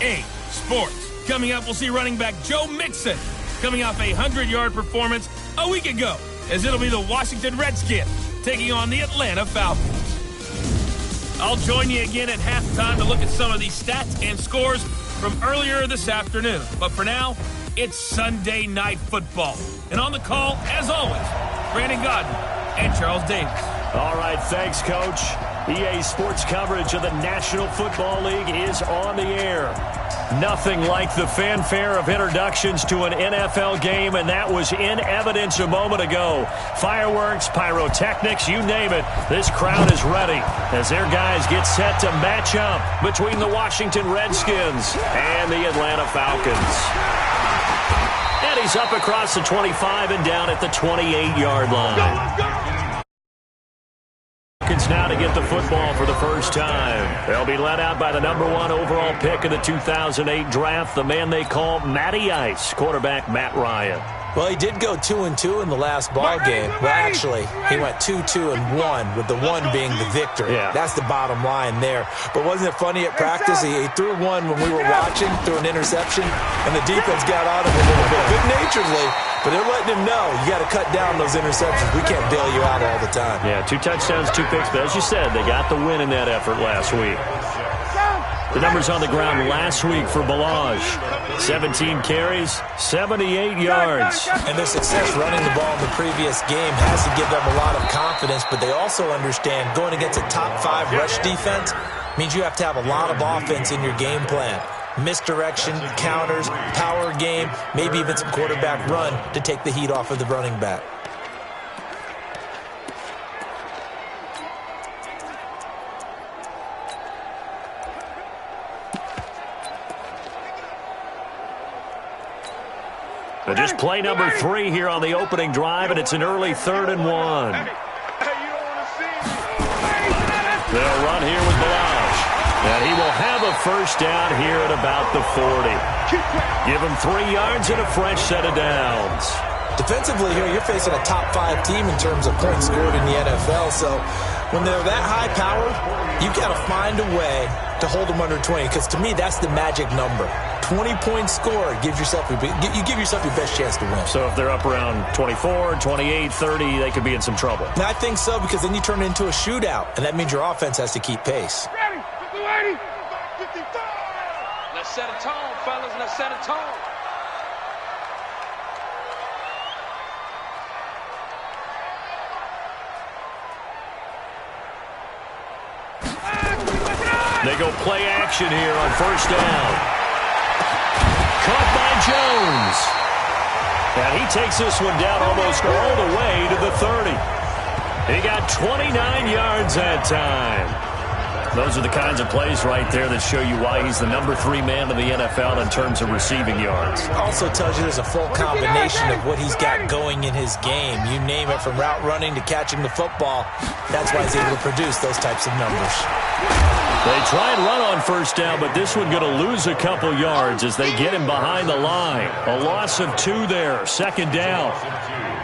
EA Sports. Coming up, we'll see running back Joe Mixon coming off a 100-yard performance a week ago, as it'll be the Washington Redskins taking on the Atlanta Falcons. I'll join you again at halftime to look at some of these stats and scores from earlier this afternoon. But for now, it's Sunday Night Football. And on the call, as always, Brandon Godden and Charles Davis. All right, thanks, Coach. EA Sports coverage of the National Football League is on the air. Nothing like the fanfare of introductions to an NFL game, and that was in evidence a moment ago. Fireworks, pyrotechnics, you name it. This crowd is ready as their guys get set to match up between the Washington Redskins and the Atlanta Falcons. And he's up across the 25 and down at the 28-yard line. Let's go! Now to get the football for the first time. They'll be led out by the number 1 overall pick of the 2008 draft, the man they call Matty Ice, quarterback Matt Ryan. Well, he did go 2-2 in the last ball game. Well, actually, he went 2-2-1, with the 1 being the victory. Yeah. That's the bottom line there. But wasn't it funny at practice? He threw one when we were watching, threw an interception, and the defense got on him a little bit, good-naturedly. But they're letting him know, you got to cut down those interceptions. We can't bail you out all the time. Yeah, 2 touchdowns, 2 picks. But as you said, they got the win in that effort last week. The numbers on the ground last week for Balaj. 17 carries, 78 yards. And their success running the ball in the previous game has to give them a lot of confidence, but they also understand going against a top 5 rush defense means you have to have a lot of offense in your game plan. Misdirection, counters, power game, maybe even some quarterback run to take the heat off of the running back. Just play number 3 here on the opening drive, and it's an early 3rd and 1. They'll run here with Balaj. And he will have a first down here at about the 40. Give him 3 yards and a fresh set of downs. Defensively here, you're facing a top 5 team in terms of points scored in the NFL. So when they're that high-powered, you got to find a way to hold them under 20. Because to me, that's the magic number. 20 points scored, you give yourself your best chance to win. So if they're up around 24, 28, 30, they could be in some trouble. And I think so, because then you turn it into a shootout, and that means your offense has to keep pace. Ready, 50, 55. Let's set a tone, fellas. Let's set a tone. They go play action here on first down. Caught by Jones. And he takes this one down almost all the way to the 30. He got 29 yards that time. Those are the kinds of plays right there that show you why he's the number 3 man in the NFL in terms of receiving yards. Also tells you there's a full combination of what he's got going in his game. You name it, from route running to catching the football. That's why he's able to produce those types of numbers. They try and run on first down, but this one going to lose a couple yards as they get him behind the line. A loss of 2 there, 2nd down.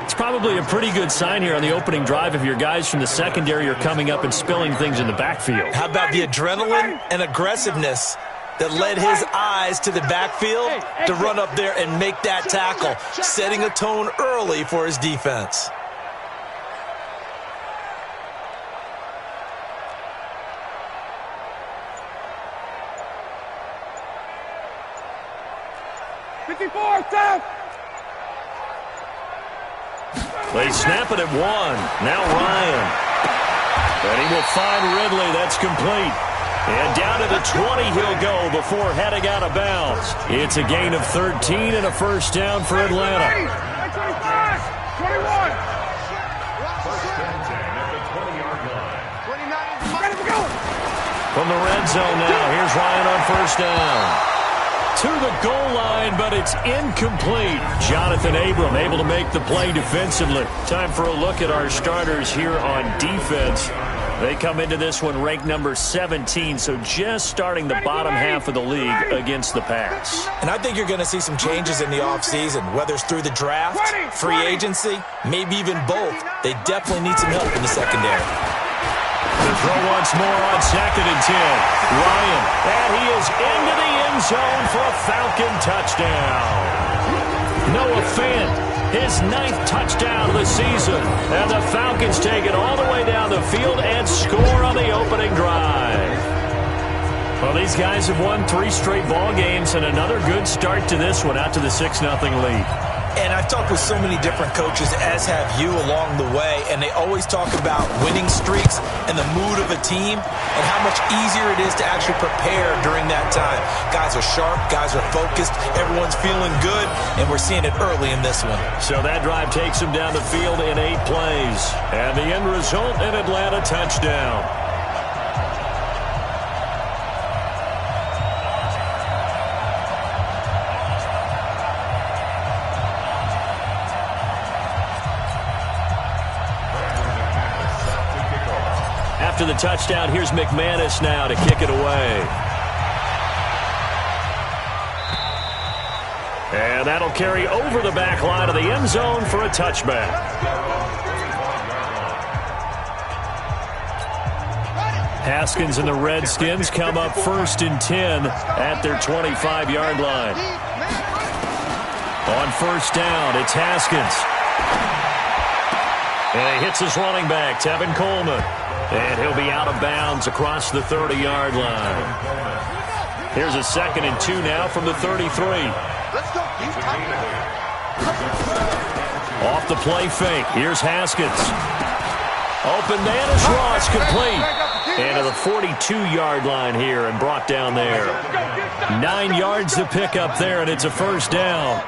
It's probably a pretty good sign here on the opening drive if your guys from the secondary are coming up and spilling things in the backfield. How about the adrenaline and aggressiveness that led his eyes to the backfield to run up there and make that tackle, setting a tone early for his defense. They snap it at 1. Now Ryan. And he will find Ridley. That's complete. And down to the 20 he'll go before heading out of bounds. It's a gain of 13 and a first down for Atlanta. 25, 21. From the red zone now, here's Ryan on first down. To the goal line, but it's incomplete. Jonathan Abram able to make the play defensively. Time for a look at our starters here on defense. They come into this one ranked number 17, so just starting the bottom half of the league against the pass. And I think you're going to see some changes in the offseason, whether it's through the draft, free agency, maybe even both. They definitely need some help in the secondary. The throw once more on 2nd and 10. Ryan, and he is into the end end zone for a Falcon touchdown. Noah Fant, his 9th touchdown of the season. And the Falcons take it all the way down the field and score on the opening drive. Well, these guys have won 3 straight ball games and another good start to this one out to the 6-0 lead. And I've talked with so many different coaches, as have you, along the way, and they always talk about winning streaks and the mood of a team and how much easier it is to actually prepare during that time. Guys are sharp, guys are focused, everyone's feeling good, and we're seeing it early in this one. So that drive takes them down the field in 8 plays. And the end result, an Atlanta touchdown. After the touchdown, here's McManus now to kick it away. And that'll carry over the back line of the end zone for a touchback. Haskins and the Redskins come up 1st and 10 at their 25-yard line. On 1st down, it's Haskins. And he hits his running back, Tevin Coleman. And he'll be out of bounds across the 30-yard line. Here's a 2nd and 2 now from the 33. Off the play fake. Here's Haskins. Open man is Ross, complete. And to the 42-yard line here and brought down there. 9 yards to pick up there, and it's a 1st down.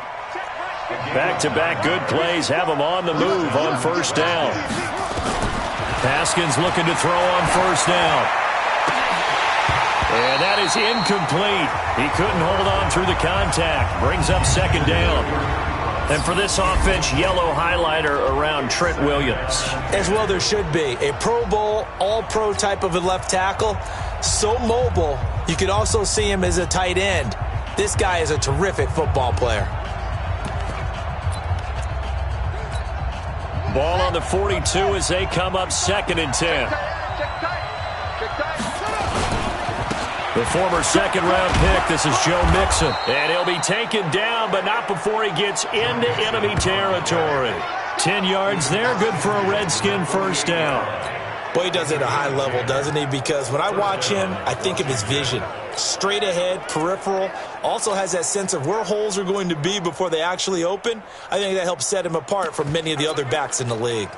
Back-to-back good plays have them on the move on 1st down. Haskins looking to throw on 1st down. And that is incomplete. He couldn't hold on through the contact. Brings up 2nd down. And for this offense, yellow highlighter around Trent Williams. As well there should be. A Pro Bowl, all-pro type of a left tackle. So mobile, you could also see him as a tight end. This guy is a terrific football player. Ball on the 42 as they come up 2nd and 10. The former 2nd-round pick, this is Joe Mixon. And he'll be taken down, but not before he gets into enemy territory. 10 yards there, good for a Redskin 1st down. Boy, he does it at a high level, doesn't he? Because when I watch him, I think of his vision. Straight ahead, peripheral. Also has that sense of where holes are going to be before they actually open. I think that helps set him apart from many of the other backs in the league.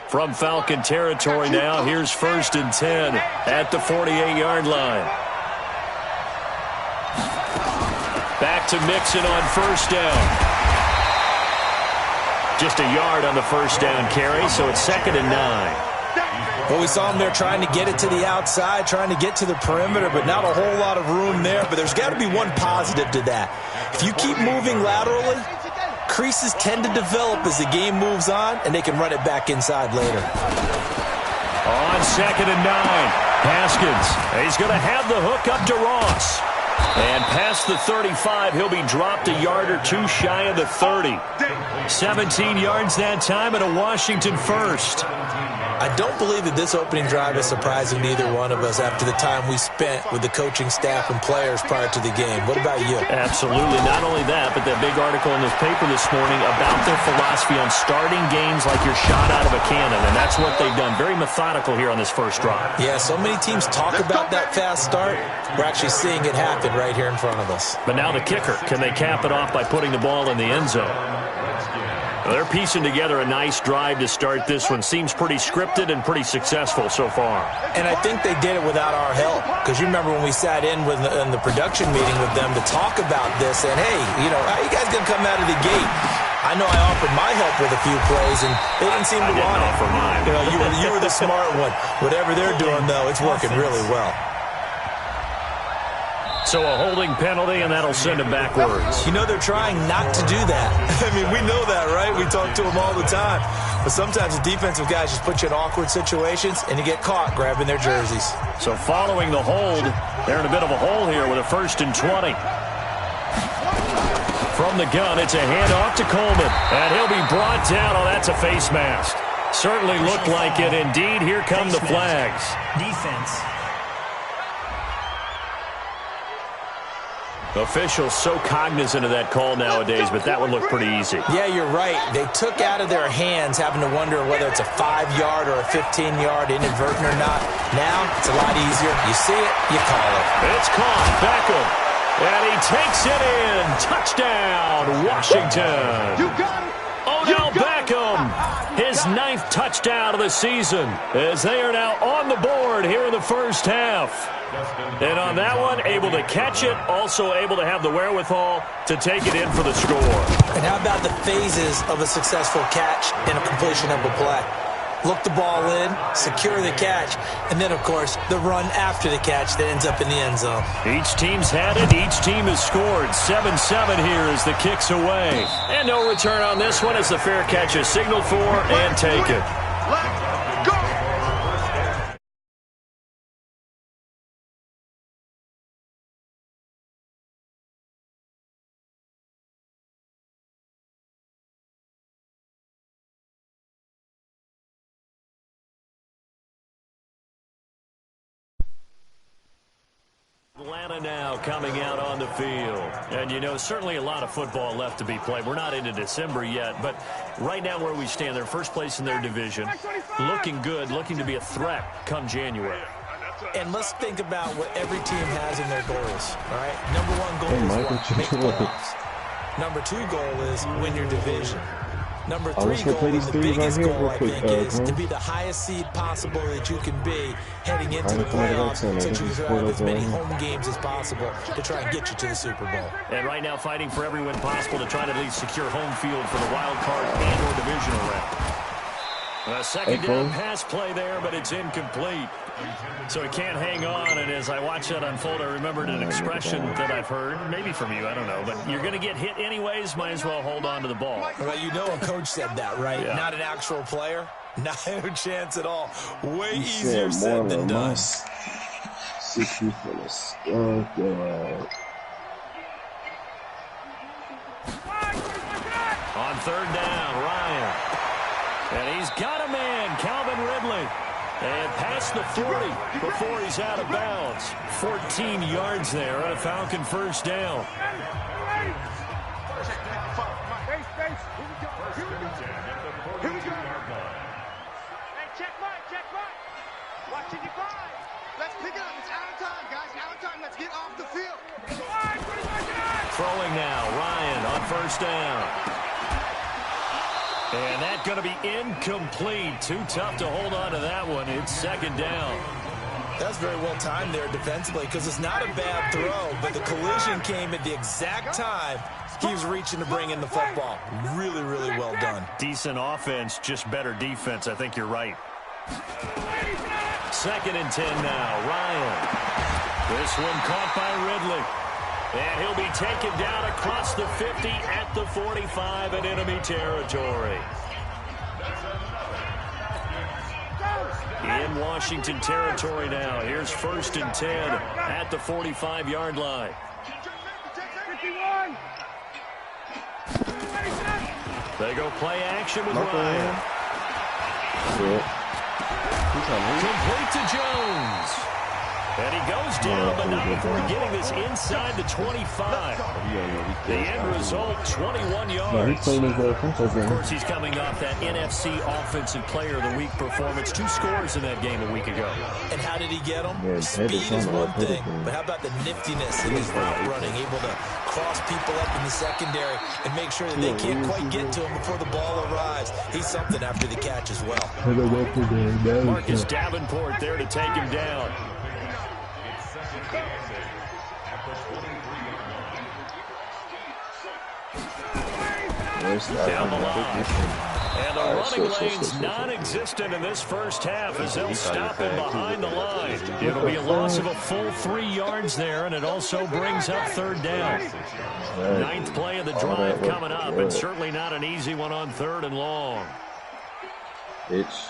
From Falcon territory now, here's 1st and 10 at the 48-yard line. Back to Mixon on 1st down. Just a yard on the 1st down carry, so it's 2nd and 9. Well, we saw him there trying to get it to the outside, trying to get to the perimeter, but not a whole lot of room there. But there's got to be one positive to that. If you keep moving laterally, creases tend to develop as the game moves on, and they can run it back inside later. On 2nd and 9, Haskins. He's going to have the hook up to Ross. And past the 35, he'll be dropped a yard or 2 shy of the 30. 17 yards that time and a Washington 1st. I don't believe that this opening drive is surprising to either one of us after the time we spent with the coaching staff and players prior to the game. What about you? Absolutely. Not only that, but that big article in this paper this morning about their philosophy on starting games like you're shot out of a cannon, and that's what they've done. Very methodical here on this 1st drive. Yeah, so many teams talk about that fast start. We're actually seeing it happen right here in front of us. But now the kicker. Can they cap it off by putting the ball in the end zone? They're piecing together a nice drive to start this one. Seems pretty scripted and pretty successful so far. And I think they did it without our help. Because you remember when we sat in the production meeting with them to talk about this, and hey, you know, how you guys going to come out of the gate? I know I offered my help with a few plays, and they didn't seem to want it. Offer mine. You know, you were the smart one. Whatever they're doing, though, it's working really well. So a holding penalty, and that'll send him backwards. You know, they're trying not to do that. I mean, we know that, right? We talk to them all the time. But sometimes the defensive guys just put you in awkward situations, and you get caught grabbing their jerseys. So following the hold, they're in a bit of a hole here with a 1st and 20. From the gun, it's a handoff to Coleman. And he'll be brought down. Oh, that's a face mask. Certainly looked like it. Indeed, here come the flags. Defense. Officials so cognizant of that call nowadays, but that would look pretty easy. Yeah, you're right. They took out of their hands having to wonder whether it's a 5-yard or a 15-yard, inadvertent or not. Now, it's a lot easier. You see it, you call it. It's caught. Beckham. And he takes it in. Touchdown, Washington. You got it. Odell Beckham, his 9th touchdown of the season, as they are now on the board here in the first half. And on that one, able to catch it, also able to have the wherewithal to take it in for the score. And how about the phases of a successful catch and a completion of a play? Look the ball in, secure the catch, and then, of course, the run after the catch that ends up in the end zone. Each team's had it. Each team has scored. 7-7 here as the kick's away. And no return on this one as the fair catch is signaled for and taken. Let's go. Atlanta now coming out on the field. And, you know, certainly a lot of football left to be played. We're not into December yet, but right now where we stand, they're first place in their division. Looking good, looking to be a threat come January. And let's think about what every team has in their goals, all right? Number 1 goal is what? Make playoffs. Number 2 goal is win your division. Number 3 goal, and the biggest goal, I think, is to be the highest seed possible that you can be heading into the playoffs, so you have as many home games as possible to try and get you to the Super Bowl. And right now fighting for every win possible to try to at least secure home field for the wild card and or divisional round. A second down pass play there, but it's incomplete. So he can't hang on, and as I watch that unfold, I remembered an expression that I've heard, maybe from you, I don't know, but you're going to get hit anyways, might as well hold on to the ball. Well, you know a coach said that, right? Yeah. Not an actual player? Not a chance at all. Way easier said than done. Oh, God. On 3rd down, Ryan. And he's got a man, Calvin Ridley. And past the 40 before he's out of bounds. 14 yards there on a Falcon first down. Watching you five. Let's pick it up. It's out of time, guys. Out of time. Let's get off the field. Throwing now, Ryan on first down. And that's going to be incomplete. Too tough to hold on to that one. It's 2nd down. That's very well timed there defensively because it's not a bad throw, but the collision came at the exact time he was reaching to bring in the football. Really, really well done. Decent offense, just better defense. I think you're right. 2nd and 10 now. Ryan. This one caught by Ridley. And he'll be taken down across the 50 at the 45 in enemy territory. In Washington territory now. Here's 1st and 10 at the 45-yard line. They go play action with Ryan. Complete to Jones. And he goes down, but not before getting this inside the 25. The end result, 21 yards. Of course, he's coming off that NFC Offensive Player of the Week performance. 2 scores in that game a week ago. And how did he get them? Speed is one thing, but how about the niftiness in his route running? Able to cross people up in the secondary and make sure that they can't quite get to him before the ball arrives. He's something after the catch as well. Marcus Davenport there to take him down. Down the line. And the running lane's non-existent in this first half as they'll stop him behind the line. It'll be a loss of a full 3 yards there, and it also brings up 3rd down. 9th play of the drive coming up, and certainly not an easy one on 3rd and long. Bitch.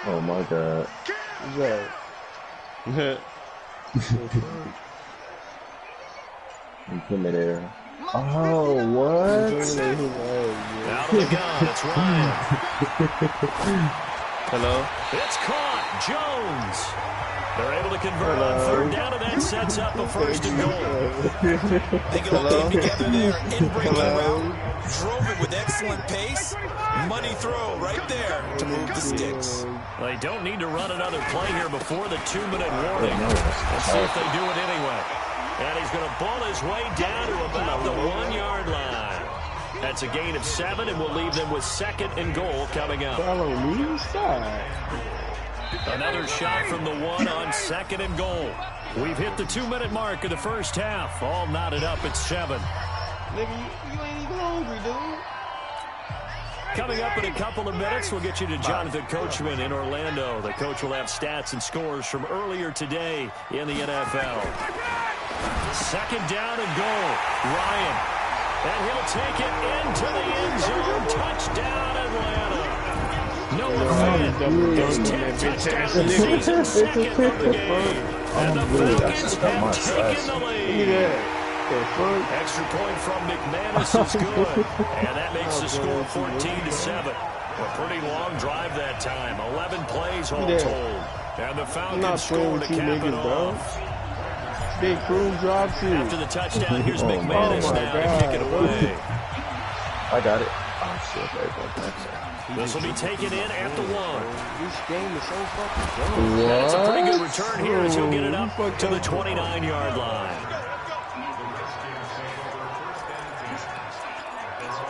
Oh, my God. Who's that? Intimidator. Oh, what? Out of the gun, it's Ryan. Hello? It's caught. Jones. They're able to convert on third down, and that sets up a first and goal. They get all came together there in breaking route. Drove it with excellent pace. Money throw right there to move the sticks. They don't need to run another play here before the 2-minute warning. Let's see if they do it anyway. And he's going to ball his way down to about the 1-yard line. That's a gain of 7, and we'll leave them with 2nd and goal coming up. Another shot from the 1 on 2nd and goal. We've hit the 2-minute mark of the first half. All knotted up at 7. Nigga, you ain't even hungry, dude. Coming up in a couple of minutes, we'll get you to Jonathan Coachman in Orlando. The coach will have stats and scores from earlier today in the NFL. 2nd down and goal. Ryan. And he'll take it into the end zone. Touchdown, Atlanta. Noah Fant, his 10th touchdown of the season, 2nd of the game. And the Falcons have taken the lead. Extra point from McManus is good. And that makes the score 14-7. A pretty long drive that time. 11 plays all told. And the Falcons score to cap it off. Big cruise drive too. After the touchdown, here's McManus now to kick it away. I got it. Oh, shit. This will be taken in at the 1. This game is so fucking good. That's a pretty good return here as he'll get it up to the 29-yard line.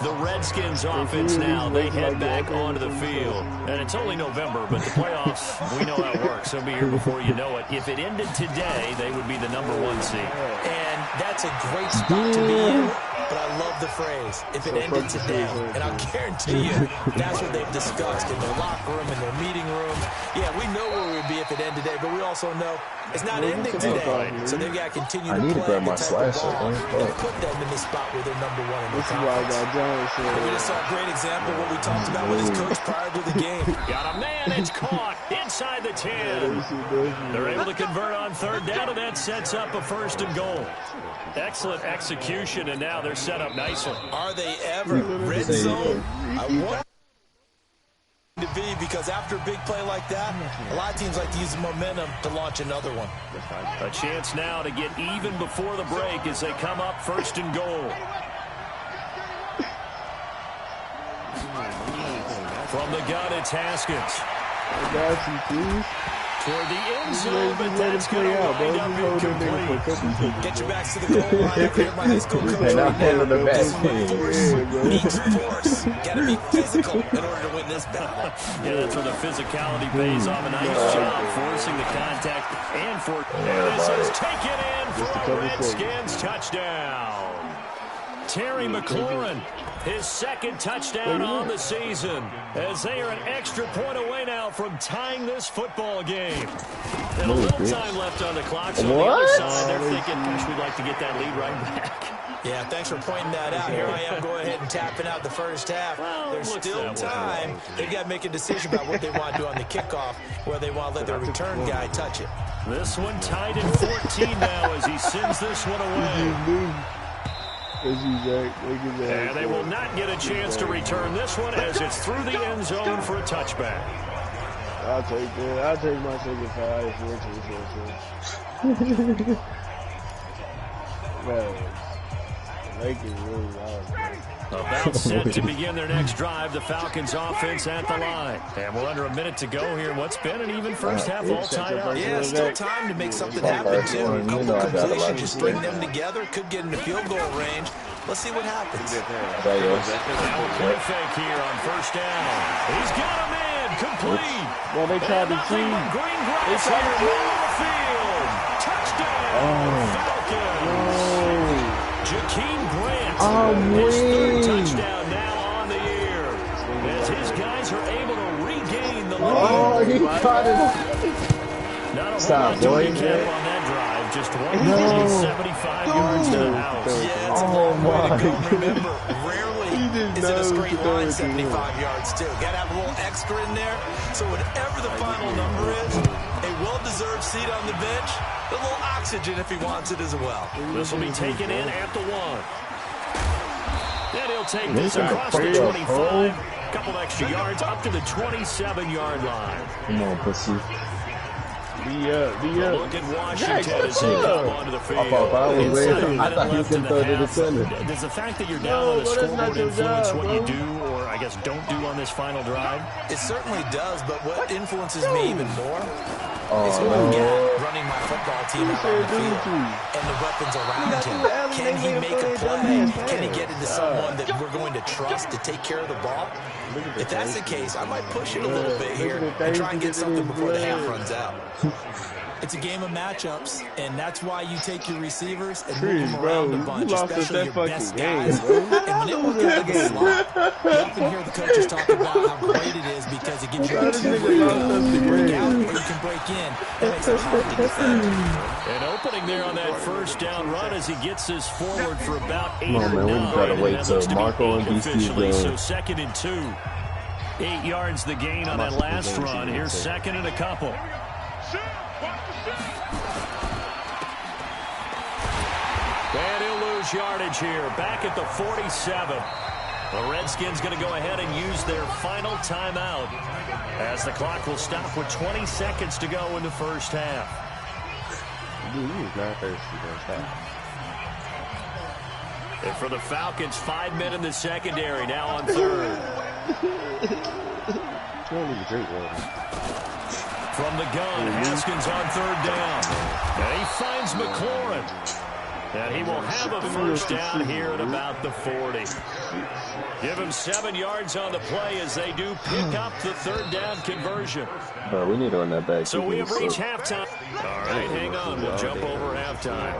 The Redskins offense now, they head back onto the field. And it's only November, but the playoffs, we know how it works. They'll be here before you know it. If it ended today, they would be the #1 seed. And that's a great spot to be in. But I love the phrase, if it ended today. And I'll guarantee you, that's what they've discussed in their locker room, in their meeting rooms. Yeah, we know where we would be if it ended today, but we also know it's not ending today. So they've got to continue to play the type of ball and put them in the spot where they're #1 in the conference. We just saw a great example of what we talked about with his coach prior to the game. Got a man, it's caught inside the 10. They're able to convert on third down, and that sets up a 1st and goal. Excellent execution, and now they're set up nicely. Are they ever? Red zone? I want to be, because after a big play like that, a lot of teams like to use the momentum to launch another one. A chance now to get even before the break as they come up 1st and goal. From the gun, it's Haskins. I got you, please. Toward the end zone, but that's going to wind up incomplete. Get your backs to the goal line. I hear my high school coach right now. Force. Got to be physical in order to win this battle. Yeah, that's where the physicality pays off. A nice job forcing the contact. And this is taken in for a Redskins touchdown. Terry McLaurin, his 2nd touchdown on the season, as they are an extra point away now from tying this football game. And a little time left on the clock, so on the other side, they're thinking, gosh, we'd like to get that lead right back. Yeah, thanks for pointing that out. Here I am going ahead and tapping out the first half. Well, there's still time. They've got to make a decision about what they want to do on the kickoff, whether they want to let their return guy touch it. This one tied at 14 now as he sends this one away. And they will not get a chance to return this one as it's through the end zone for a touchback. I'll take that. I'll take my 2-5 Man, Lakers really loud. About set to begin their next drive, the Falcons offense at the line. And we're under a minute to go here. What's been an even first half all tied up. Yeah, still time to make something happen, too. A couple completions, just string them together. Could get into field goal range. Let's see what happens. Now a play fake here on 1st down. He's got him in. Complete. Well, they tried to nothing but green grass here in the field. Touchdown, Falcons. Jakeem Grant, his 3rd touchdown now on the year. As his guys are able to regain the lead. Oh, he caught it. Not a whole lot to recap on that drive. Just 175 yards to the house. Yeah, it's a long way to go. Remember, rarely is it a straight line 75 yards, too. Got to have a little extra in there. So whatever the final number is, a well-deserved seat on the bench, a little oxygen if he wants it as well. This will be taken in at the 1. And he'll take this across the 25. Couple extra yards up to the 27-yard line. Come on, pussy. Look at Washington as they come onto the field. I thought he was going to throw to the center. Does the fact that you're down on the scoreboard influence what you do, or I guess don't do on this final drive? It certainly does, but what influences me even more is who I got running my football team out on the field and the weapons around him. Can he make a play? Can he get into someone that we're going to trust to take care of the ball? If that's the case, I might push it a little bit here and try and get something before the half runs out. It's a game of matchups, and that's why you take your receivers and move them around a bunch, especially your best guys. And when it works out in the slot, you often hear the coaches talk about how great it is because it gives you a two-way go. You can break out or you can break in. It makes it hard to defend. An opening there on that first down run as he gets us forward for about 8 Come on, or man, 9. we gotta wait till Marco and DC Officially, go. so 2nd and 2. 8 yards the gain on that last run. Here's 2nd and a couple. And he'll lose yardage here. Back at the 47. The Redskins going to go ahead and use their final timeout as the clock will stop with 20 seconds to go in the first half. And for the Falcons, 5 men in the secondary, now on third. From the gun, Haskins on third down. And he finds McLaurin. And he will have a first down here at about the 40. Give him 7 yards on the play as they do pick up the third down conversion. Bro, we need to run that back. So we have reached halftime. All right, hang on. We'll jump over halftime.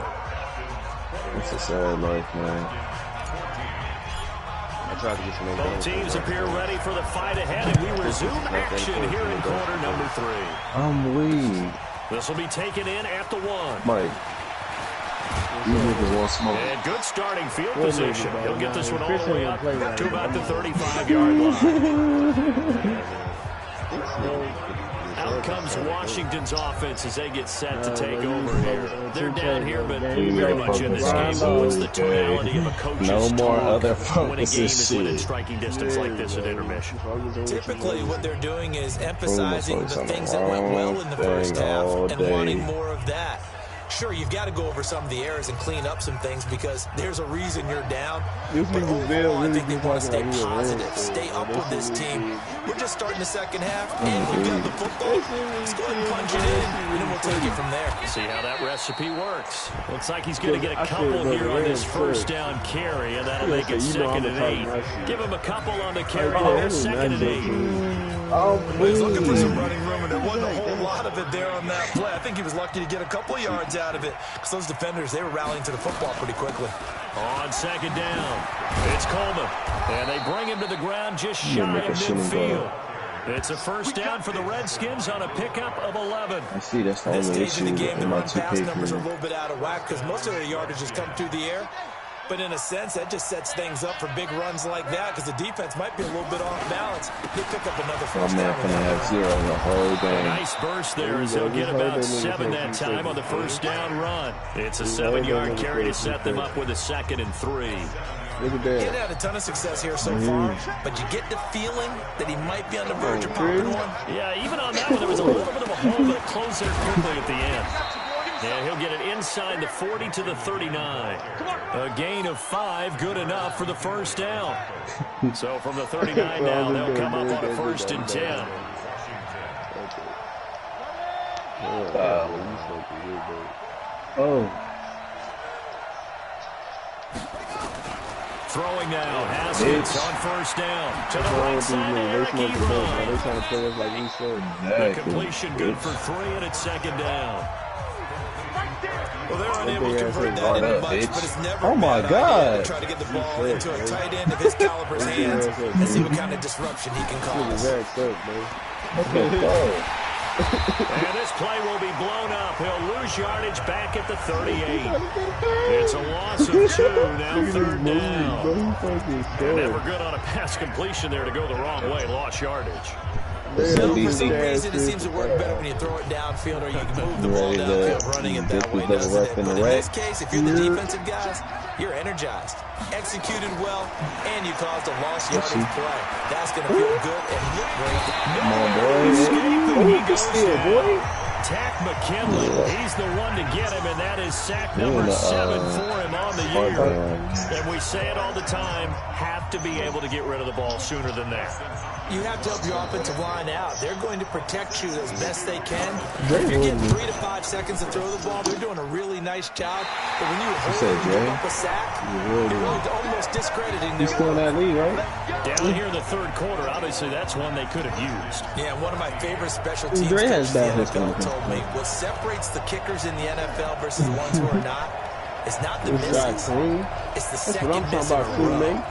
It's a sad life, man. Both teams appear ready for the fight ahead, and we resume action here in quarter number 3. I'm weak. This will be taken in at the 1. Mike. You niggas want smoke. And good starting field position. He'll get this one all the way up to about the 35-yard line. Out comes Washington's offense as they get set to take over here. They're down here, but very much in this game. What's the tonality of a coach's No more other when a game is within shit. striking distance like this at intermission? Typically, what they're doing is emphasizing the things that went well in the first half and wanting more of that. Sure, you've got to go over some of the errors and clean up some things because there's a reason you're down. But overall, I think they want to stay positive, stay up with this team. We're just starting the second half, and we've got the football. Let's go ahead and punch it in, and then we'll take it from there. See how that recipe works. Looks like he's going to get a couple here on this first down carry, and that'll make it 2nd and 8. Give him a couple on the carry there, 2nd and 8. Oh, He's looking for some running room, and there wasn't a whole lot of it there on that play. I think he was lucky to get a couple of yards out of it because those defenders, they were rallying to the football pretty quickly. On 2nd down, it's Coleman, and they bring him to the ground just shy of midfield. It's a first down for the Redskins on a pickup of 11. I see that's the This only stage of issue the game, the in my run-pass 2K numbers are a career. little bit out of whack because most of their yardage has come through the air. But in a sense, that just sets things up for big runs like that because the defense might be a little bit off balance. They pick up another My first man down. finna have 0 the whole game. Nice burst there as he'll get about 7 that time on the first down run. It's a 7-yard carry to set them up with a 2nd and 3. Look at He that. hasn't had a ton of success here so far, but you get the feeling that he might be on the verge of popping one. Yeah, even on that one, there was a little bit of a hole, but it closed there quickly at the end. Yeah, he'll get it inside the 40 to the 39. A gain of 5, good enough for the first down. So from the 39 now, they'll come up on a 1st and 10. Oh. Throwing now, Haskins on 1st down. To the right side, Eric They Ebron. trying to play us like we said. The completion good for 3, and it's 2nd down. Well, they're unable to convert that into much, but it's never Oh my a bad idea God. to try to get the ball into a tight end of his caliber's hands and see what kind of disruption he can cause. And this play will be blown up. He'll lose yardage back at the 38. It's a loss of 2, now 3rd down. Never good on a pass completion there to go the wrong way. Lost yardage. For some reason, it seems to work better when you throw it downfield or you can move the ball downfield running it that way, doesn't it? But in this case, if you're the defensive guys, you're energized, executed well, and you caused a lost yardage play. That's going to feel good and look great. Come on, boy. Oh, he can steal, boy. Tack McKinley, he's the one to get him, and that is sack number 7 for him on the year. And we say it all the time, have to be able to get rid of the ball sooner than that. You have to help your offensive line out. They're going to protect you as best they can. If you're getting 3 to 5 seconds to throw the ball, they're doing a really nice job. But when you hold and give up a sack, you're really almost discrediting their work. That lead, right? Down here in the third quarter, obviously that's one they could have used. Yeah, one of my favorite special teams coaches the NFL told me what separates the kickers in the NFL versus the ones who are not, it's not the misses. It's the second miss in a row.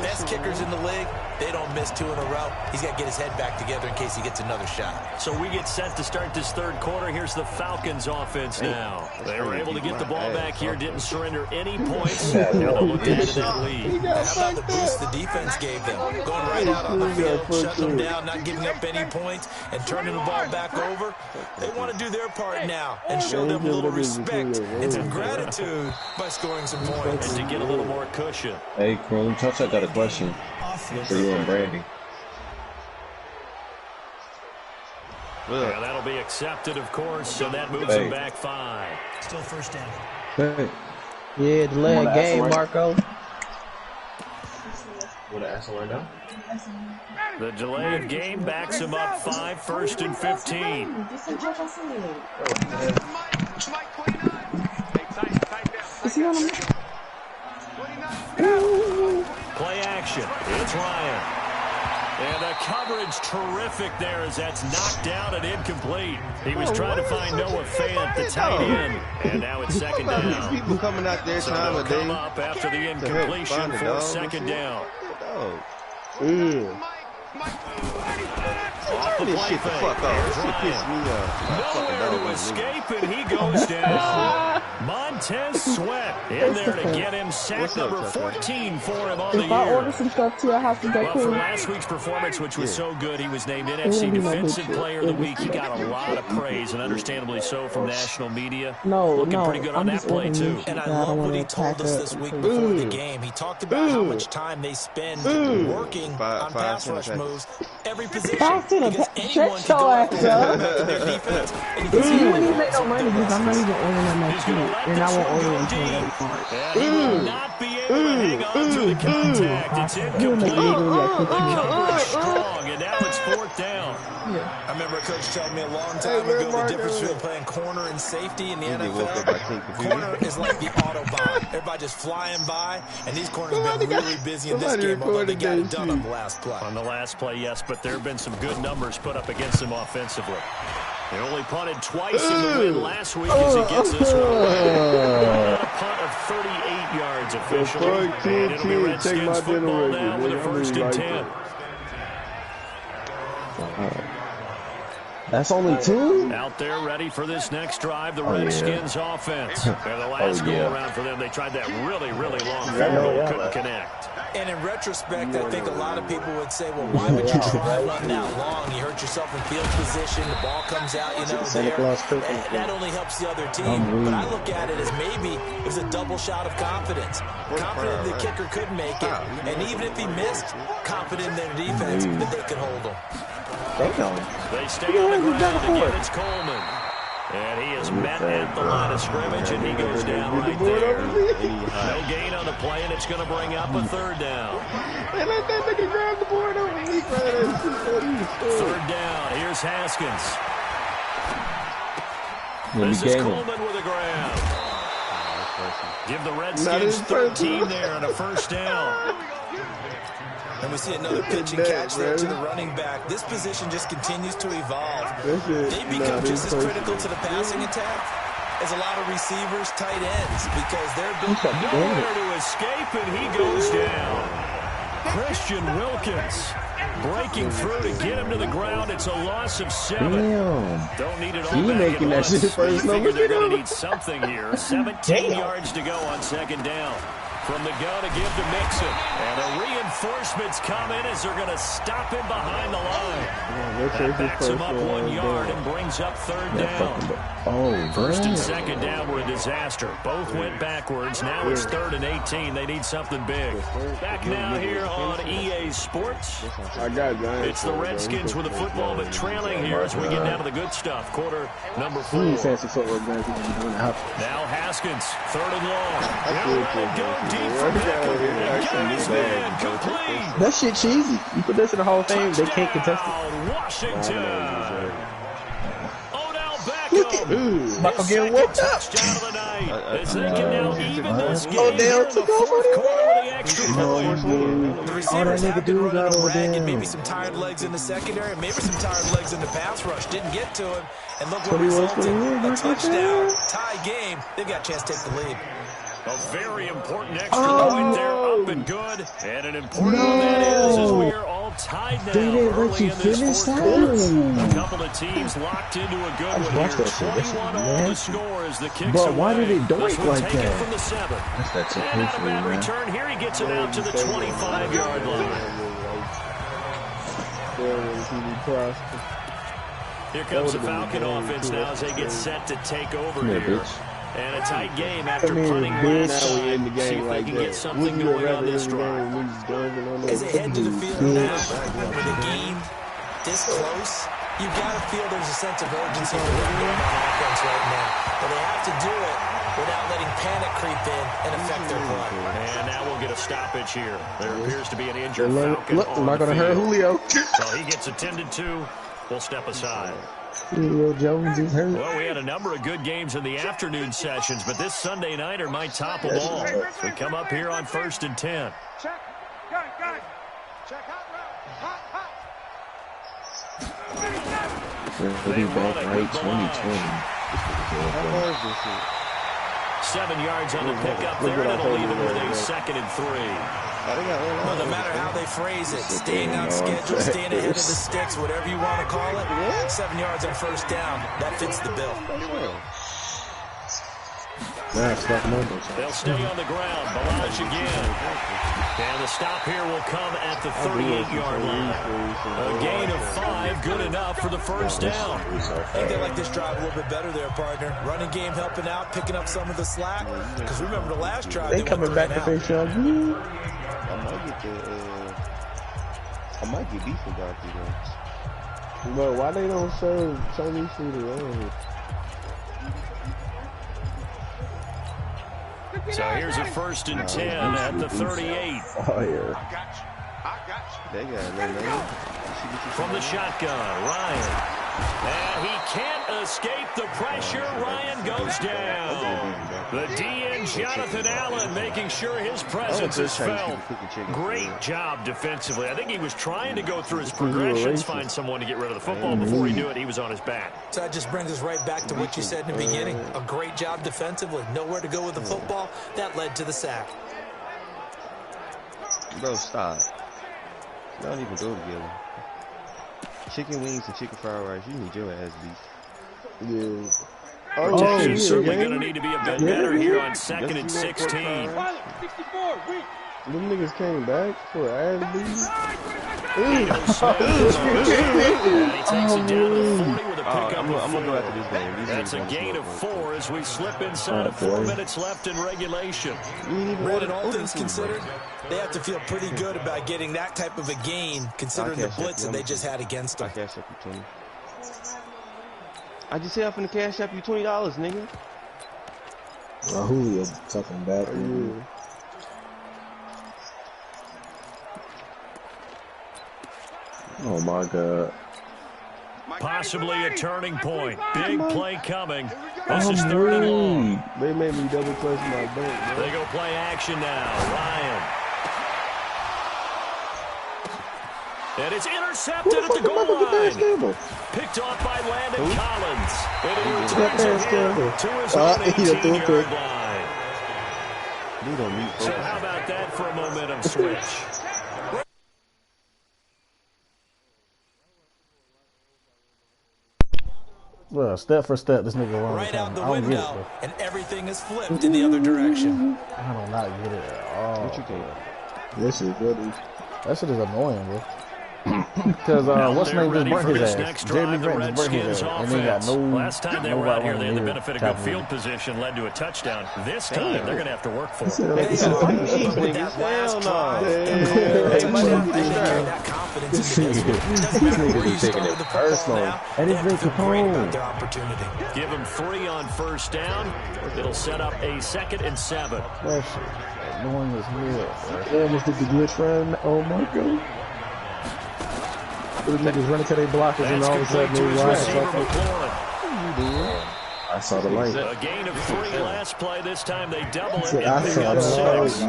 Best kickers in the league, they don't miss 2 in a row. He's got to get his head back together in case he gets another shot. So we get set to start this third quarter. Here's the Falcons offense now. They were able to get the ball back here, didn't surrender any points. Now they'll look to add to that lead. How about the boost the defense gave them? Going right out on the field, shutting them down, not giving up any points, and turning the ball back over. They want to do their part now and show them a little respect and some gratitude by scoring some points. And to get a little more cushion. Hey, Chrome, touch, I got a question for you and Brandy. Yeah, that'll be accepted, of course, so that moves him back 5. Still first down. Hey. Yeah, delay game, Marco. What I ask right now? The delay of game backs him up 5, 1st and 15. Play action. It's Ryan. And the coverage terrific there as that's knocked down and incomplete. He was trying to find Noah Fant, the tight end. And now it's second down. People coming out there time of day. Come up after the incompletion for second down. Off the play fake. Nowhere to escape, and he goes down. Montez Sweat in there to get him sack number 14 for him on the year. If I order some stuff to your house, is that cool? For last week's performance, which was so good, he was named NFC Defensive Player of the Week. He got a lot of praise, and understandably so, from national media. Looking pretty good on that play, too. And I love what he told us this week before the game. He talked about how much time they spend working on pass rush moves. Every position. Because anyone can go after their defense. You wouldn't even make no money because I'm not even ordering that much food. And I won't order until that. He will not be able to hang on to the contact. It's incomplete. The coverage strong, and now it's 4th down. I remember a coach telling me a long time ago the difference between playing corner and safety in the NFL. Corner is like the Autobahn. Everybody just flying by, and these corners have been really busy in this game, although they got it done on the last play. On the last play, yes, but there have been some good numbers put up against them offensively. They only punted twice in the win last week as he gets this one away. A punt of 38 yards officially. And it'll be Redskins football now with a 1st and 10. That's only 2? Out there ready for this next drive, the Redskins offense. And the last go-around for them, they tried that really, really long field goal, couldn't connect. And in retrospect, I think a lot of people would say, well, why would you try one that long? You hurt yourself in field position, the ball comes out, you know, there. That only helps the other team. But I look at it as maybe it was a double shot of confidence. Confident the kicker could make it. And even if he missed, confident in their defense that they could hold him. They stay on the ground again. It's Coleman. And he is met at the line of scrimmage, and he goes down right there. No gain on the play, and it's going to bring up a 3rd down. Hey, let that nigga grab the board over me. 3rd down. Here's Haskins. This is Coleman with a grab. Give the Redskins 13 there and a 1st down. And we see another pitch and catch there to the running back. This position just continues to evolve. They become just as critical to the passing attack as a lot of receivers, tight ends, because they're nowhere to escape, and he goes down. Christian Wilkins breaking through to get him to the ground. It's a loss of 7. Don't need it all back making that shit first. They're going to need something here. 17 yards to go on 2nd down. From the gun to give to Mixon. And the reinforcements come in as they're going to stop him behind the line. That backs him up 1 yard and brings up third down. First and second down were a disaster. Both went backwards. Now it's 3rd and 18. They need something big. Back now here on EA Sports. It's the Redskins with the football, but trailing here as we get down to the good stuff. Quarter number 4. Now Haskins, 3rd and long. He'll let it go deep for Beckham. Got his man complete. That shit cheesy. You put this in the Hall of Fame, they can't contest it. Washington. Look at Michael getting woke up. As they can now even this game. Odell took over The extra point. The receivers have been running a rag and maybe some tired legs in the secondary, maybe some tired legs in the pass rush. Didn't get to him. And look what resulted. A touchdown, tie game. They've got a chance to take the lead. A very important extra point there, up and good. And an important one that is as we are all tied now early in this fourth quarter. A couple of teams locked into a good one here. 21 all to score as the kicks away. Why did he doink like Take it that? from the 7. That's And on a bad return, here he gets it out to the 25-yard line. Here comes the Falcon offense now as they get set to take over here. And a tight game after punting last time. See if they can get something going on this drive. As they head to the field now, with a game this close, you've got to feel there's a sense of urgency for them on offense right now. But they have to do it without letting panic creep in and affect their play. And now we'll get a stoppage here. There appears to be an injured Falcon Look, I'm not on the going to hurt field. Julio. So he gets attended to. We'll step aside. Julio Jones is hurt. Well, we had a number of good games in the afternoon sessions, but this Sunday nighter might top them all. We come up here on 1st and 10. Check. Got it. Check out route. He'll be back right 2020. 7 yards on the pickup there, and it'll leave it with a 2nd and 3. Well, no matter how they phrase it, staying on schedule, staying ahead of the sticks, whatever you want to call it, 7 yards on first down, that fits the bill. They'll stay on the ground. Balaj again. And the stop here will come at the 38-yard line. A gain of 5, good enough for the first down. I think they like this drive a little bit better there, partner. Running game helping out, picking up some of the slack. Because remember the last drive, They coming back to face y'all. I might get beef about you though. But why they don't serve Chinese food around? So here's a 1st and 10 at the 38. Fire. I got you. They got no name. From the shotgun, Ryan. And he can't escape the pressure. Ryan goes down. The DN, Jonathan Allen, making sure his presence is felt. Great job defensively. I think he was trying to go through his progressions, find someone to get rid of the football. Before he knew it, he was on his back. So that just brings us right back to what you said in the beginning. A great job defensively. Nowhere to go with the football. That led to the sack. Bro, stop. Y'all don't even go together. Chicken wings and chicken fried rice. You need your ass beef. Yeah. Protection's certainly going to need to be a bit better here on 2nd and 16. 64, weak. Them niggas came back for ass beef. And he takes it down to the 40 with a pickup I'm gonna go after this game. That's a gain of 4 as we slip inside of 4 minutes left in regulation. Brandon, all things considered, they have to feel pretty good about getting that type of a gain, considering the blitz that they just had against them. I just said I'm finna cash up you $20, nigga. Julio talking back. Oh my God. Possibly a turning point. Big play coming. This is 3rd and long. They made me double clutch my bank, bro. They go play action now. Ryan. And it's intercepted at the goal line. Picked off by Landon Collins. And he returns it here to his own 18-yard line. So how about that for a momentum switch? Well, step for step, this nigga runs right out the I don't window, get it, bro. and everything is flipped in the other direction. I do not get it at all. What you think? This is good. That shit is annoying, bro. Because what's his name just burnt his ass? Jeremy Grant just burnt his ass, and they got no. Last time they were out here, they had the benefit of good field position, led to a touchdown. This time, they're going to have to work for it. They are, with that last drive. They might have to carry that confidence into this one. Doesn't matter where you started the football now. They have to feel great about their opportunity. Give them 3 on first down. It'll set up a 2nd and 7. That shit annoying as hell. They almost did the glitch run. Oh my god. Those niggas running to their blockers and all of a sudden they wide. I saw the light. A gain of 3 last play. This time they double it. I saw the 6.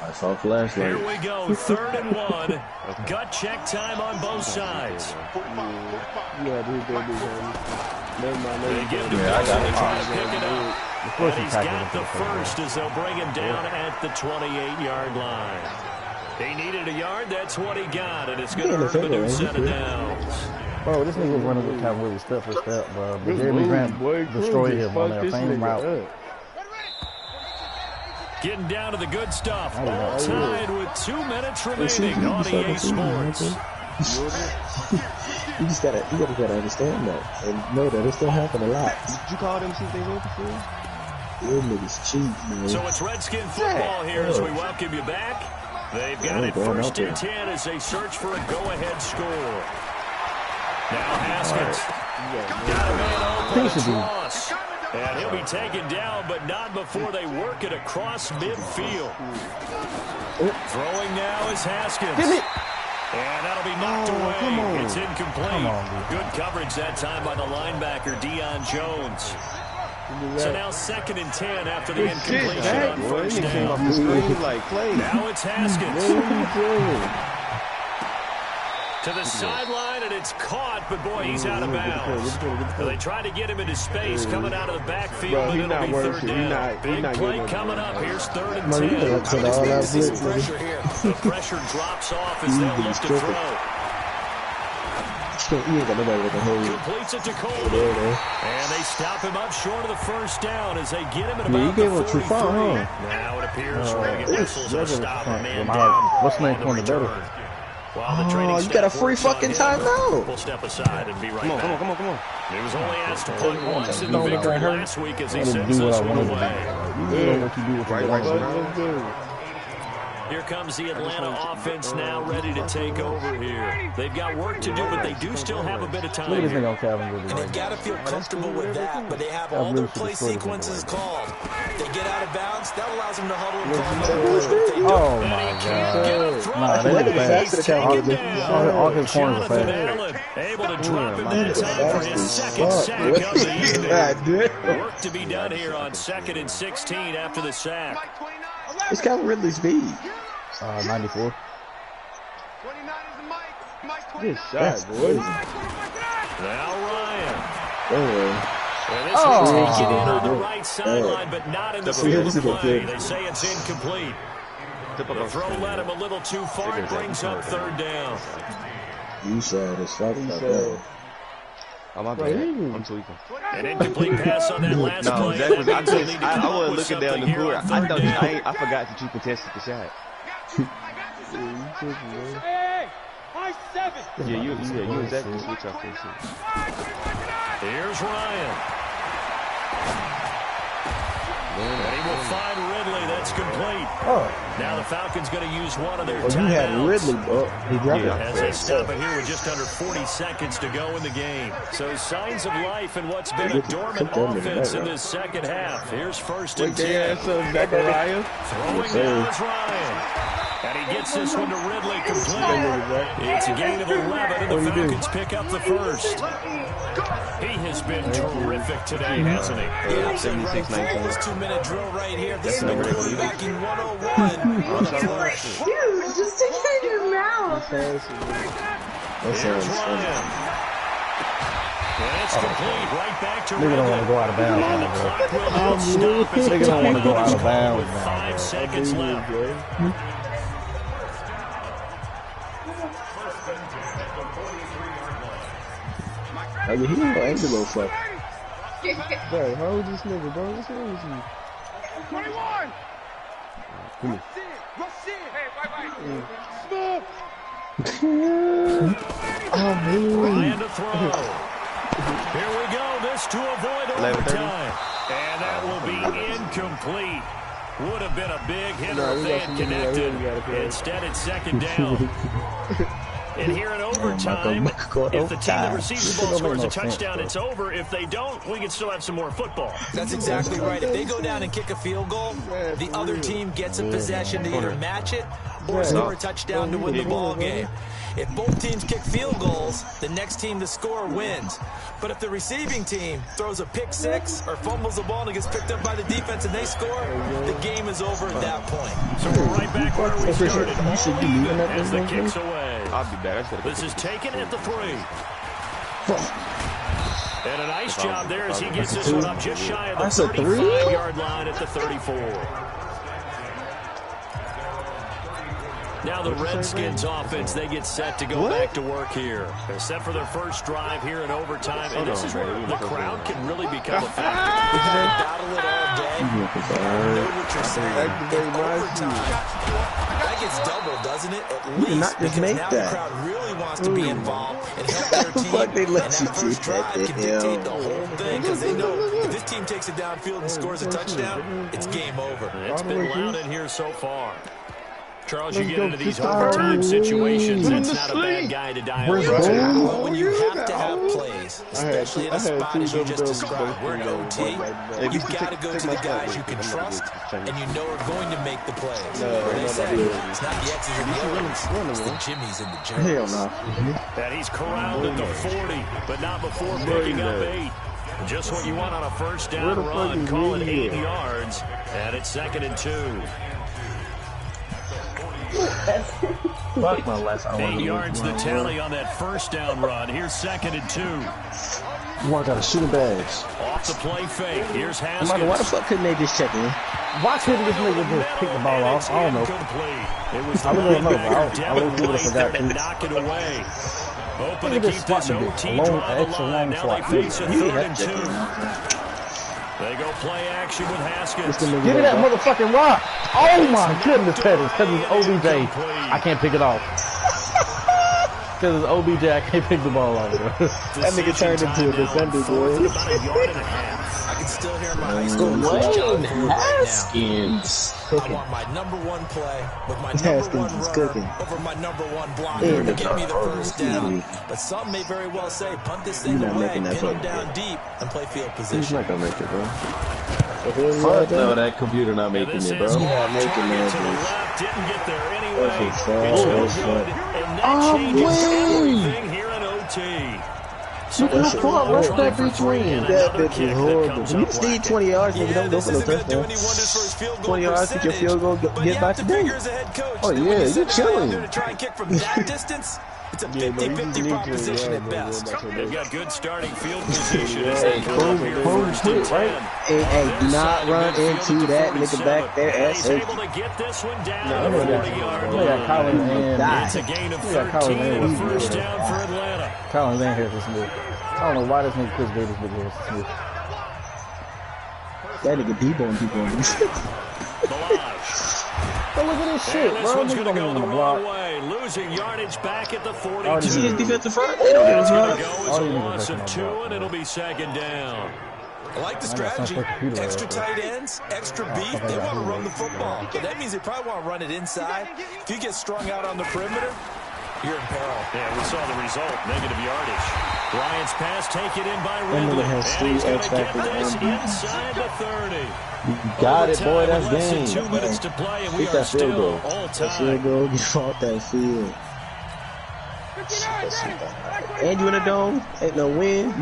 I saw flashlight. Here we go. 3rd and 1. Gut check time on both sides. Yeah, dude, They give to Wilson to try to pick it up. And he's got the first as they'll bring him down at the 28-yard line. He needed a yard. That's what he got, and it's going to earn him a new set of downs. Bro, this nigga was running with Calvin Ridley step for step, bro. But Jeremy Grant destroyed him on that same route. Getting down to the good stuff. All tied with 2 minutes remaining on EA Sports. You gotta understand that and know that it still happen a lot. Did you call them see if they went before? Them niggas cheat, man. So it's Redskin football here as we welcome you back. They've got it 1st and 10 as they search for a go-ahead score. Now Haskins. Got a man open to Ross. And he'll be taken down, but not before they work it across midfield. Throwing now is Haskins. And that'll be knocked away. It's incomplete. Good coverage that time by the linebacker, Deion Jones. So now 2nd and 10 after the incompletion on first down. Now it's Haskins. To the sideline, and it's caught, but boy, he's out of bounds. They tried to get him into space coming out of the backfield, but it'll be 3rd down. Big play coming up. Here's 3rd and 10. I would expect to see some pressure here. The pressure drops off as they'll look to throw. Completes it to Coleman. And they stop him up short of the first down as they get him at about the 43. Now it appears Reagan whistles a stop. A man down. What's the name on the better? While the training you got a free fucking timeout. We'll step aside and be right back. Come on. He was only asked to play once in the victory last week as he sends us one away. Here comes the Atlanta offense now ready to take over here. They've got work to do, but they do still have a bit of time. Look at this nigga on Calvin Ridley. And they've got to feel comfortable with that, but they have all their play sequences called. If they get out of bounds, that allows them to huddle and call them. Oh my god. Nah, they fast. All his corners are fast. Able to drop him that time for his 2nd sack of the evening. Work to be done here on 2nd and 16 after the sack. It's Calvin Ridley's speed. 94. Good shot, boy. Now Ryan. Oh, And this will take it in on the right sideline, but not in the field of play. They say it's incomplete. The throw led him a little too far. It brings up 3rd down. You said it's fucking oh, my bad. I'm tweaking. An incomplete pass on that last play. That was, I wasn't looking down the court. I forgot that you contested the shot. Yeah, you exactly switch off this shit. Here's Ryan. And he will find Ridley. That's complete. Now the Falcons going to use one of their timeouts. You had Ridley, he dropped it. As they stop it here with just under 40 seconds to go in the game. So signs of life in what's been a dormant offense in this second half. Here's 1st and 10. Throwing now is Ryan. And he gets this one to Ridley complete. It's a gain of 11, and the Falcons pick up the first. He has been terrific today, hasn't he? Yeah, 76-19. This 2-minute drill right here. This is the quarterbacking 101. It's huge. Just stick it in your mouth. Here's Ryan. And it's complete right back to Ridley. Nigga don't want to go out of bounds. Nigga don't want to go out of bounds. With 5 seconds left. Like, he ain't gonna act a little fuck. Bro, how old is this nigga, bro? What's wrong with you? 21! Come here. Oh, man. Ryan to throw. Here we go. This to avoid overtime. And that will be incomplete. Would have been a big hit if they had connected. Instead, it's second down. And here in overtime, if the team that receives the ball scores a touchdown, it's over. If they don't, we can still have some more football. That's exactly right. If they go down and kick a field goal, the other team gets a possession to either match it or score a touchdown to win the ball game. If both teams kick field goals, the next team to score wins. But if the receiving team throws a pick six or fumbles the ball and it gets picked up by the defense and they score, the game is over at that point. So we're right back where we started. All even as the kick's away. I'll be back. This is taken at the 3. And a nice job there as he gets this one up just shy of the 35-yard line at the 34. Now the Redskins offense, they get set to go back to work here. They're set for their first drive here in overtime, and this is where the crowd can really become a factor. Battle it all day. I know what you're saying. In overtime, that gets doubled, doesn't it? At least because now the crowd really wants to be involved and help their team. And that first drive can dictate the whole thing because they know if this team takes it downfield and scores a touchdown, it's game over. It's been loud in here so far. Charles, you get into these overtime situations, that's not a bad guy to dial into. Well, when you have to have plays, especially in a spot as you just described, we're in OT, you've got to go to the guys you can trust and you know are going to make the plays. They say it's not the X's and the O's, it's the Jimmies and the Jones. Hell no. And he's corralled at the 40, but not before picking up 8. Just what you want on a first down run, call it 8 yards, and it's 2nd and 2. Fuck my last 8 yards the tally on that first down run. Here's 2nd and 2. Boy, I got a shooting bags. Off the play fake. Here's Haskins. Why the fuck couldn't they just check in? Why couldn't this nigga just pick the ball off? I don't know. It was I really don't know. I Devin really would have White there forgot. to knock it away. Hoping Look to at keep this this OT drive alive. Now they face a 3rd and 2. They go play action with Haskins. Give me that motherfucking rock. Oh my goodness, Pettis. Because it's OBJ. I can't pick it off. Because it's OBJ, I can't pick the ball off. That nigga turned into a defender, boy. I can still hear my high school coach John Haskins. I want my number one play with my number one runner over my number one blocker to get me the first down. But some may very well say, punt this thing away, pin him down deep, and play field position. He's not gonna make it, bro. Fuck no, that computer not making it, bro. Not making it, bro. Didn't get there anyway. It's no good. And that changes everything here in OT. So what's that bitch win? That bitch is horrible. You just need 20 yards, nigga. Don't go for no touchdown. 20 yards, get your field goal, get back to game. Oh yeah, you chilling. To try and kick from that distance, it's a 50-50 proposition at best. They've got good starting field position. Hey, boom, right? Hey, do not run into that nigga back there at safety. Able to get this one down at the 40-yard line. It's a gain of 13 and a first down for Atlanta. Collins ain't here for Smith. I don't know why this nigga Chris Davis been here for Smith. That nigga D-bone people on this. Oh, look at this shit, this bro. one's going to go the wrong way. Losing yardage back at the 42. You see his defensive front? They don't give a fuck. It's a loss of 2, and it'll be 2nd down. I like the strategy. Extra tight ends, extra beef. They want to run the football. But that means they probably want to run it inside. If you get strung out on the perimeter, you're in peril. Yeah, we saw the result. Negative yardage. Bryant's pass taken in by Ridley. And he's going to get this inside the 30. You got it, boy. That's game. 2 minutes to play, and we are still all That time. field goal, get fought that field. And you in the dome, ain't no win.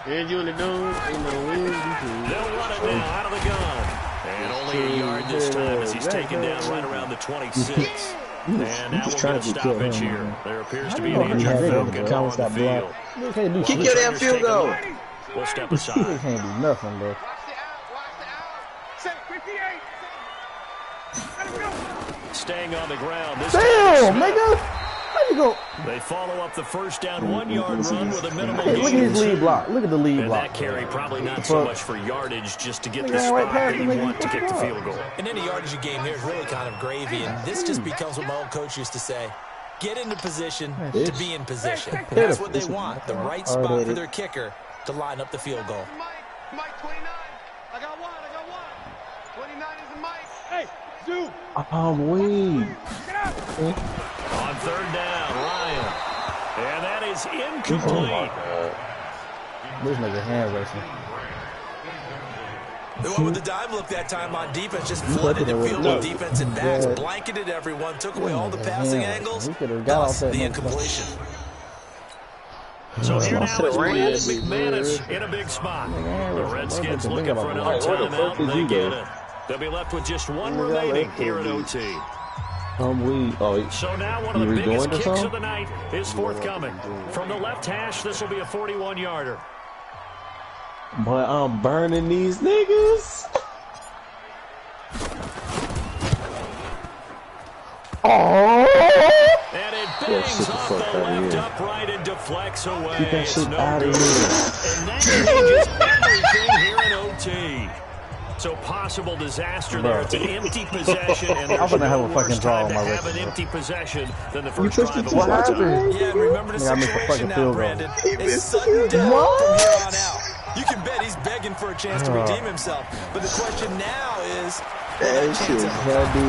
And you in the dome, ain't no win. They'll run it now out of the gun. And only a yard this time as he's taken down right around the 26. And now we'll get a stoppage here. There appears to be an injured Falcon on the field. Kick your damn field goal. We'll step aside. He can't do nothing, bro. Staying on the ground. This Damn, nigga! you go? They follow up the first down 1-yard run with a minimal Hey, look at gain his of 2. lead block. Look at the lead And block. that carry probably not so much for yardage, just to get the right spot past that him, you want to kick the field goal. And any yardage you gain here is really kind of gravy, and this just becomes what my old coach used to say. Get into position to be in position. And that's what they want, the right spot for their kicker to line up the field goal. Mike 29. I got one. 29 is the Mike. Hey, Zoo. I'm weak. On third down, Ryan. And that is incomplete. This nigga hand racing. They went with the dime look that time on defense, just flooded the field with defensive backs, blanketed everyone, took away all the passing angles, thus the incompletion. So here now is Brandon McManus in a big spot. The Redskins looking for another timeout. They get it. They'll be left with just one remaining here at OT. So now one of the biggest kicks of the night is forthcoming. From the left hash, this will be a 41-yarder. But I'm burning these niggas. And it bangs off the left upright and deflects away. Get that shit out of here. And that changes everything here in OT. So possible disaster there. It's an empty possession, and I'm gonna have a no fucking worse draw time on to my have an record. empty possession than the first pushed drive it of to overtime. Yeah, and remember the I missed a situation fucking now, field goal. Brandon. It's sudden death from here on out. You can bet he's begging for a chance to redeem himself. But the question now is, That shit's heavy.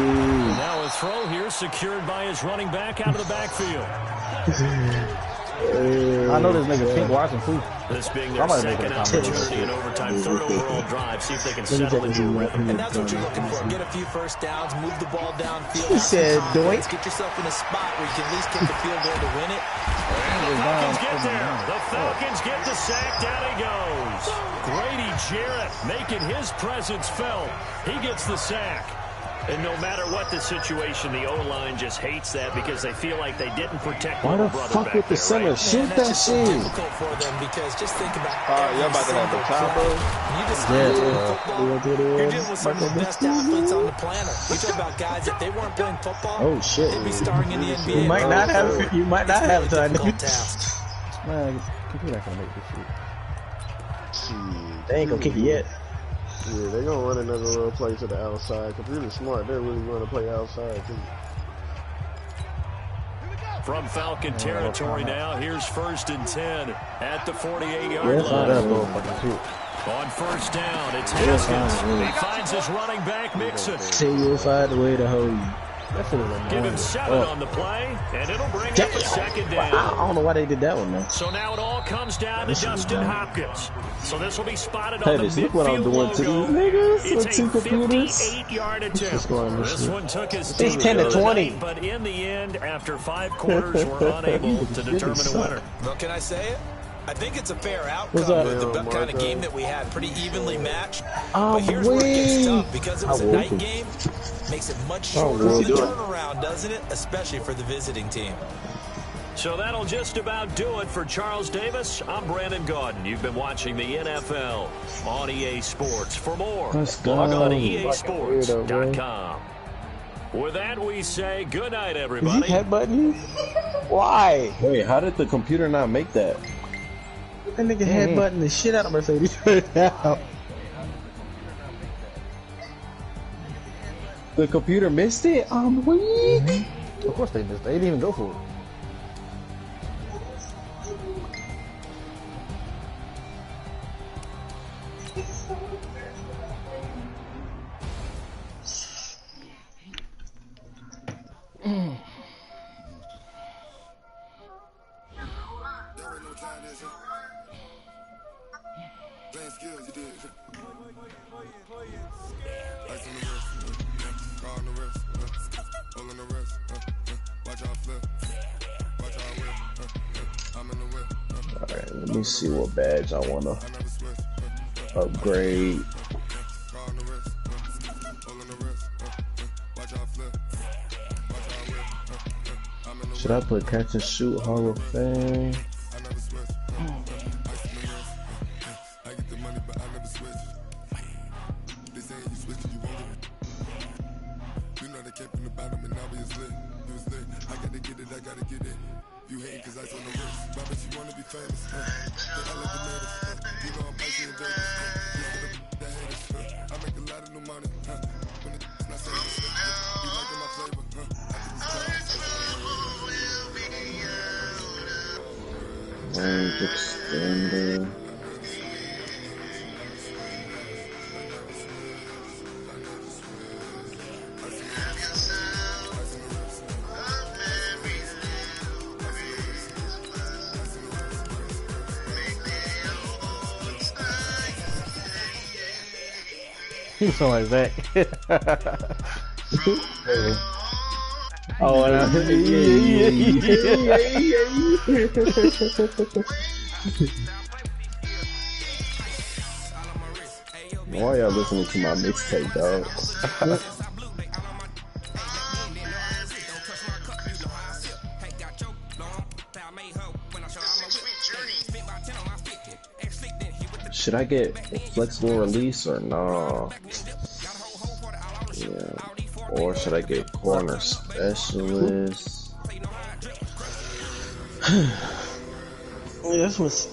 Now a throw here secured by his running back out of the backfield. I know this nigga Pink watching too. This being their second opportunity in overtime, third overall drive. See if they can settle into a rhythm. and that's what you're looking for. Get a few first downs, move the ball downfield. He said, doink. Get yourself in a spot where you can at least kick the field goal to win it. And the Falcons get there. The Falcons get the sack. Down he goes. Grady Jarrett making his presence felt. He gets the sack. And no matter what the situation, the O-line just hates that because they feel like they didn't protect Why their the brother fuck back with the there, center? right? Shoot That's that just so shit. difficult for them because just think about Y'all about to have the combo? You just You're you're dealing with some of the best athletes on the planet. You talk about guys, if they weren't playing football, Oh shit. they'd be starring in the NBA. You might not have. You might not have It's a time. really difficult task. Man, computer ain't gonna make this shit. They ain't gonna kick it yet. Yeah, they gonna run another little play to the outside. Computer smart. They're really gonna play outside too. From Falcon territory now, here's 1st and 10 at the 48-yard Yes, line. That motherfucking shit. On first down, it's Haskins. He finds his running back, Mixon. Till you find a way to hold you. That shit is annoying. Give him 7 on the play, and it'll bring up a second I down. don't know why they did that one, man. So now it all comes down to Justin Hopkins. So this will be spotted on the Pettis, look what I'm midfield doing to logo. these niggas It's with two a computers. 58-yard attempt. going this This shit. one took his It's team 10 to the 20. night, but in the end, after 5 quarters, we're unable to determine a winner. Well, can I say it? I think it's a fair What's outcome up? with the Yeah, kind of Marco. game that we had, pretty evenly matched. I'm But here's where it gets weak. tough because it was I a woke night him. game. Makes it much Oh, shorter what's of he a doing? turnaround, doesn't it? Especially for the visiting team. So that'll just about do it for Charles Davis. I'm Brandon Gaudin. You've been watching the NFL on EA Sports. For more, Let's go. log on to Fucking weirdo, bro. EASports.com. With that, we say good night, Is he everybody. headbutting you? Why? Wait, how did the computer not make that? That nigga headbutting the shit out of Mercedes right now. The computer missed it? I'm weak. Of course they missed. They didn't even go for it. Alright, let me see what badge I wanna upgrade. Should I put catch and shoot Hall of Fame? Range extender. You sound like that. Oh, and why y'all listening to my mixtape, dog? Should I get flexible release or no? Yeah. Or should I get corner specialist? Yeah, this was